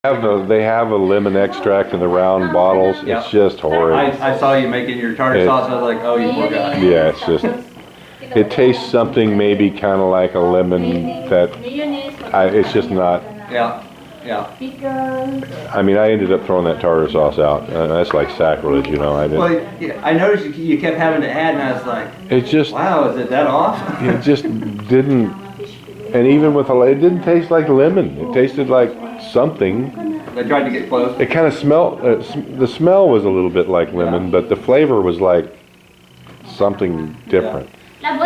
They have a lemon extract in the round bottles. Yeah. It's just horrid. I saw you making your tartar sauce and I was like, oh, you poor guy. Yeah, it's just, it tastes something maybe kind of like a lemon that, it's just not. Yeah, yeah. I mean, I ended up throwing that tartar sauce out. That's like sacrilege, you know. I didn't. Well, yeah, I noticed you kept having to add, and I was like, it just, wow, is it that off? it just didn't, and even with it didn't taste like lemon. It tasted like something. They tried to get close. It kind of smelled, the smell was a little bit like lemon, but the flavor was like something different. Now,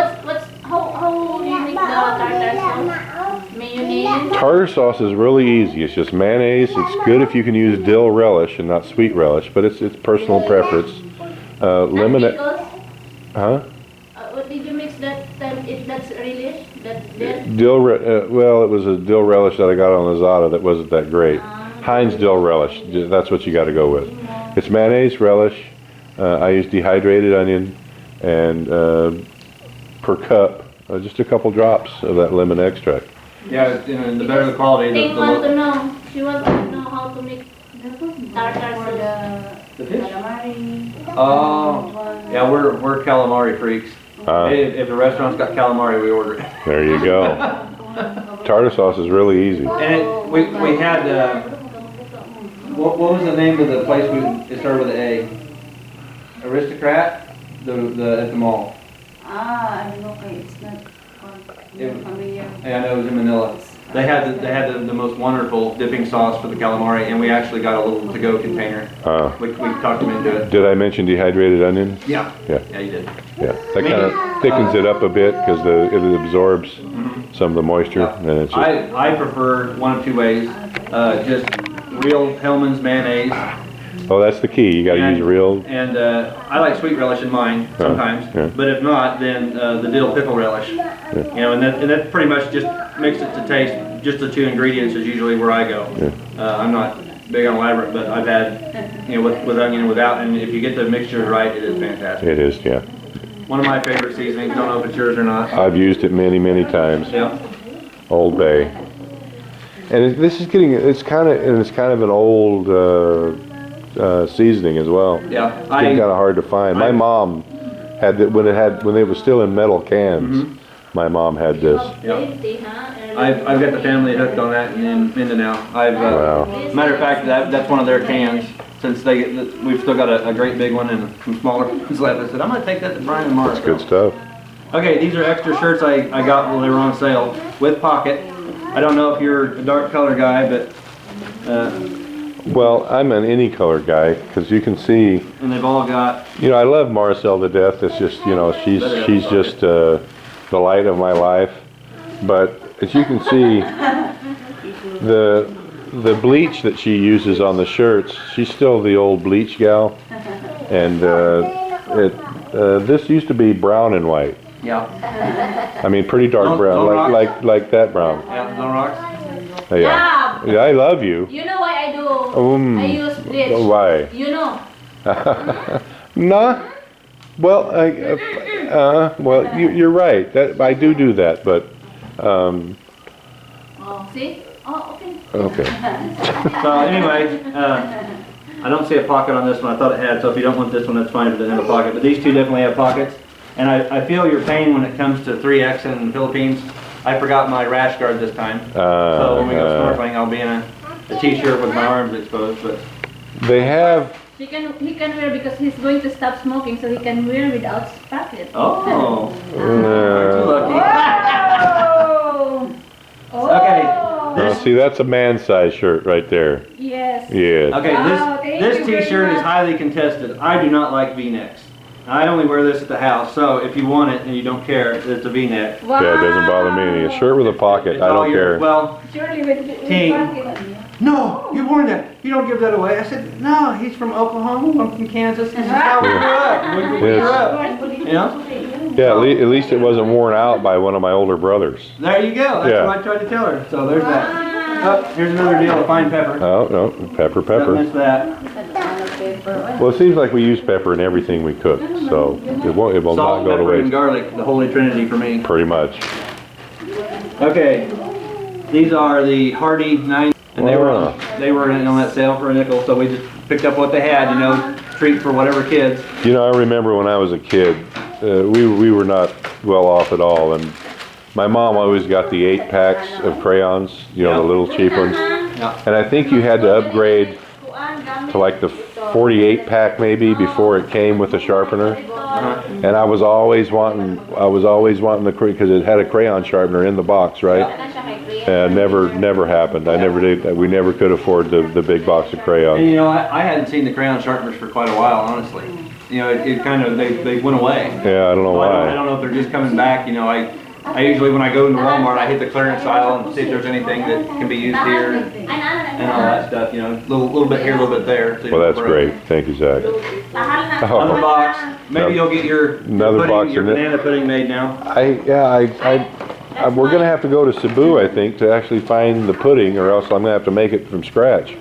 how do you make the tartar sauce? Mayonnaise? Tartar sauce is really easy. It's just mayonnaise. It's good if you can use dill relish and not sweet relish, but it's personal preference. Lemon. Huh? What did you mix that time? That's relish? Well, it was a dill relish that I got on Lazada that wasn't that great. Heinz dill relish. That's what you got to go with. It's mayonnaise, relish. I use dehydrated onion, and per cup, just a couple drops of that lemon extract. Yeah, and the better the quality, Ting wants to know. She wants to know how to make tartar sauce. The fish? Oh, yeah, we're calamari freaks. If the restaurant's got calamari, we order it. There you go. Tartar sauce is really easy. And we had, what was the name of the place it started with an A? Aristocrat? At the mall. I don't know, it's not familiar. Yeah, I know it was in Manila. They had the most wonderful dipping sauce for the calamari, and we actually got a little to-go container. We talked them into it. Did I mention dehydrated onion? Yeah. Yeah. Yeah, you did. Yeah. That kind of thickens it up a bit because it absorbs some of the moisture. And it's just, I prefer one of two ways. Just real Hellman's mayonnaise. oh, that's the key. You got to use real. And I like sweet relish in mine sometimes, but if not, then the dill pickle relish. You know, and that pretty much just makes it to taste. Just the two ingredients is usually where I go. I'm not big on elaborate, but I've had, you know, with onion and without, and if you get the mixture right, it is fantastic. It is, yeah. One of my favorite seasonings. Don't know if it's yours or not. I've used it many, many times. Yeah. Old Bay. And this is getting, it's kind of an old seasoning as well. Yeah. It's kind of hard to find. My mom had that when they were still in metal cans. My mom had this. I've got the family hooked on that and into now. Wow. Matter of fact, that's one of their cans. Since we've still got a great big one and some smaller ones left. I said I'm gonna take that to Brian and Mark. That's good stuff. Okay, these are extra shirts I got while they were on sale with pocket. I don't know if you're a dark color guy, but well, I'm an any color guy because you can see. And they've all got. You know, I love Marcel to death. It's just, you know, she's just the light of my life. But as you can see, the bleach that she uses on the shirts, she's still the old bleach gal, and this used to be brown and white. Yeah. I mean, pretty dark brown, like that brown. Yeah, no rocks. Yeah. Yeah, I love you. You know why I do? I use bleach. Why? You know. Nah. Well, well, you're right. That I do that, but. Oh, see? Oh, okay. Okay. So anyway, I don't see a pocket on this one. I thought it had, so if you don't want this one, that's fine if it doesn't have a pocket. But these two definitely have pockets. And I feel your pain when it comes to 3X in the Philippines. I forgot my rash guard this time. So when we go snorkeling, I'll be in a t-shirt with my arms exposed. But they have. He can wear because he's going to stop smoking, so he can wear without pocket. Oh. Too lucky. Okay. See, that's a man-size shirt right there. Yes. Yes. Okay, this t-shirt is highly contested. I do not like V-necks. I only wear this at the house, so if you want it and you don't care, it's a V-neck. Wow. Yeah, it doesn't bother me any. A shirt with a pocket, I don't care. Well, Surely with Ting. pocket. No, you worn that. You don't give that away. I said, no, he's from Oklahoma, I'm from Kansas. This is how we grew up. We grew up. You know? Yeah, at least it wasn't worn out by one of my older brothers. There you go. That's what I tried to tell her. So there's that. Oh, here's another deal of fine pepper. Oh, no, pepper. Don't miss that. Well, it seems like we use pepper in everything we cook, so it will not Salt, go to pepper, and waste. garlic, the holy trinity for me. Pretty much. Okay, these are the Hardy 9, and they were in on that sale for a nickel, so we just picked up what they had, you know, treat for whatever kids. You know, I remember when I was a kid, we were not well off at all, and my mom always got the 8 packs of crayons, you know, the little cheap ones. Yeah. And I think you had to upgrade to like the 48 pack maybe before it came with a sharpener. And I was always wanting the because it had a crayon sharpener in the box, right? And never happened. I never did. We never could afford the big box of crayons. And you know, I hadn't seen the crayon sharpeners for quite a while, honestly. You know, it kind of, they went away. Yeah, I don't know So why. I don't know if they're just coming back, you know, I usually, when I go into Walmart, I hit the clearance aisle and see if there's anything that can be used here and all that stuff, you know, a little bit here, a little bit there. So Well, that's great. Thank you, Zach. Another box. Maybe you'll get your Another box your of it. banana pudding made now. We're gonna have to go to Cebu, I think, to actually find the pudding, or else I'm gonna have to make it from scratch.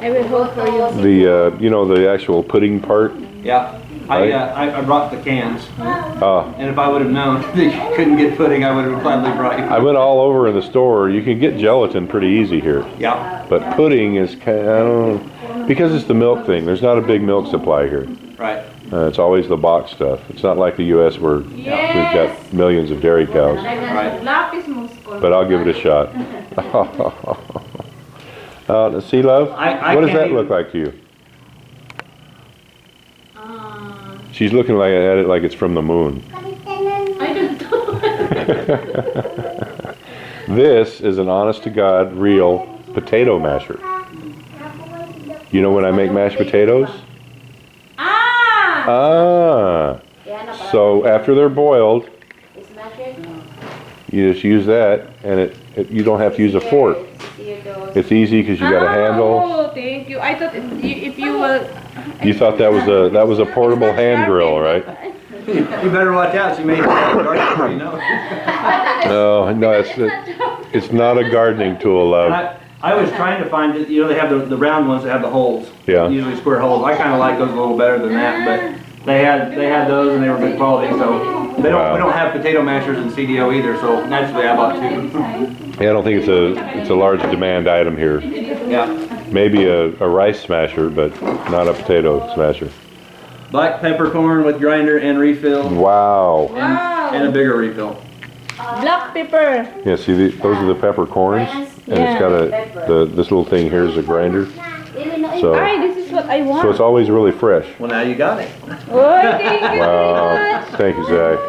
I will hold for you. The you know, the actual pudding part. Yeah. I brought the cans. Uh, And if I would have known that you couldn't get pudding, I would have gladly brought you. I went all over in the store. You can get gelatin pretty easy here, Yeah, but pudding is kind of, I don't know, because it's the milk thing. There's not a big milk supply here. right. It's always the box stuff. It's not like the U.S. where we've got millions of dairy cows. Right. But I'll give it a shot. See, love? I What does can't that even- look like to you? She's looking at it like it's from the moon. I don't know. This is an honest-to-God, real potato masher. You know when I make mashed potatoes? Ah! So after they're boiled, you just use that, and you don't have to use a fork. It's easy because you got a handle. Oh, thank you. I thought if you will. You thought that was a portable hand grill, right? You better watch out. She may have you know. No, it's not a gardening tool, love. I was trying to find it. You know, they have the round ones that have the holes. Yeah. Usually square holes. I kind of like those a little better than that, but they had those and they were good quality. So we don't have potato mashers in CDO either. So naturally, I bought 2. Yeah, I don't think it's a large demand item here. Yeah. Maybe a rice smasher, but not a potato smasher. Black peppercorn with grinder and refill. Wow. And a bigger refill. Black pepper. Yeah, see, those are the peppercorns, and it's got this little thing here is a grinder. So This is what I want. it's always really fresh. Well, now you got it. Oh, thank you Wow. very much. Thank you, Zach.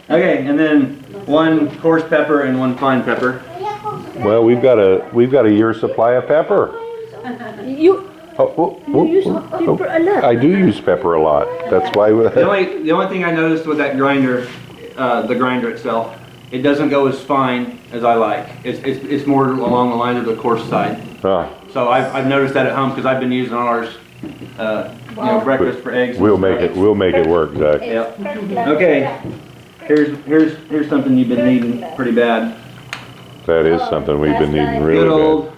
Okay, and then 1 coarse pepper and 1 fine pepper. Well, we've got a year's supply of pepper. You use pepper a lot. I do use pepper a lot. That's why. The only thing I noticed with that grinder, the grinder itself, it doesn't go as fine as I like. It's more along the lines of the coarse side. So I've noticed that at home because I've been using ours, you know, breakfast for eggs. We'll make it work, Zach. Yep. Okay. Here's something you've been needing pretty bad. That is something we've been needing really Good bad. old,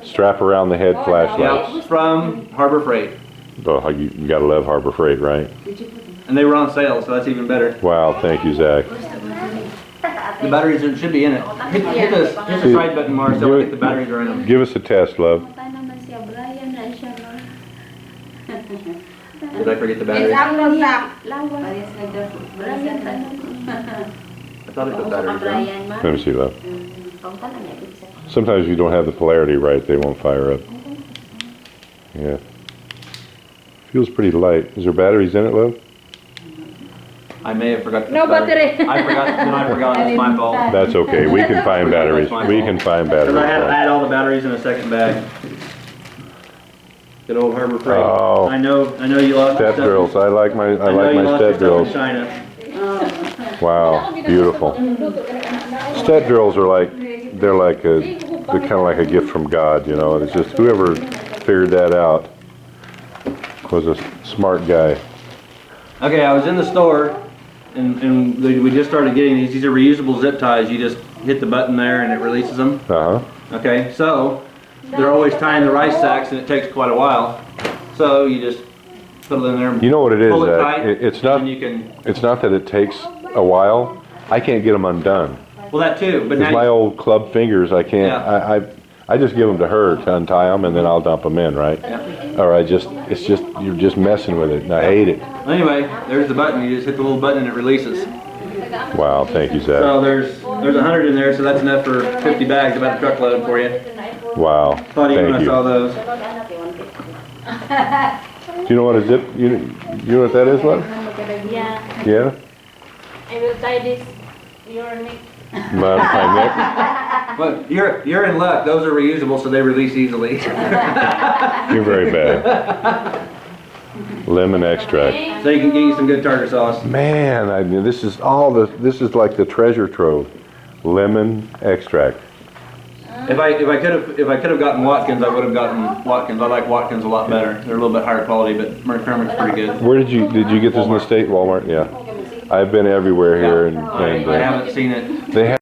Strap around the head flashlights. yeah, from Harbor Freight, Oh, you gotta love Harbor Freight, right? and they were on sale, so that's even better. Wow, thank you, Zach. The batteries should be in it. Hit the side button, Marcel. I'll get the batteries are in them. Give us a test, love. Did I forget the batteries? I thought I put batteries in. Let me see, love. Sometimes if you don't have the polarity right, they won't fire up. Yeah. Feels pretty light. Is there batteries in it, love? I may have forgot. No battery. I forgot. It's my fault. That's okay. We can find batteries. We can find Because batteries. I had all the batteries in a second bag. Good old Harbor Freight. Oh. I know you love Step drills. I like my I know you lost step your stuff in drills. China. Wow, beautiful. Step drills are they're kind of like a gift from God, you know. It's just whoever figured that out was a smart guy. Okay, I was in the store, and we just started getting these. These are reusable zip ties. You just hit the button there, and it releases them. Okay, so they're always tying the rice sacks, and it takes quite a while. So you just put it in there. You know what it is? Pull it That tight, it's not. and you can. It's not that it takes a while. I can't get them undone. Well, that too, but With now my old club fingers, I can't. Yeah. I just give them to her to untie them, and then I'll dump them in, right? Yeah. Or it's just, you're just messing with it, and I hate it. Anyway, there's the button. You just hit the little button and it releases. Wow, thank you, Zach. So there's 100 in there, so that's enough for 50 bags, about a truckload for you. Wow, Thought even when thank I saw you. those. Do you know what a zip, you know what that is, what? Yeah. Yeah? I will tie this your neck. My neck? Well, you're in luck. Those are reusable, so they release easily. You're very bad. Lemon extract. So you can get you some good tartar sauce. Man, I mean, this is like the treasure trove. Lemon extract. If I could have gotten Watkins, I would have gotten Watkins. I like Watkins a lot better. They're a little bit higher quality, but McCormick's pretty good. Where did you get this in the state? Walmart? Yeah. I've been everywhere here, and I haven't seen it. they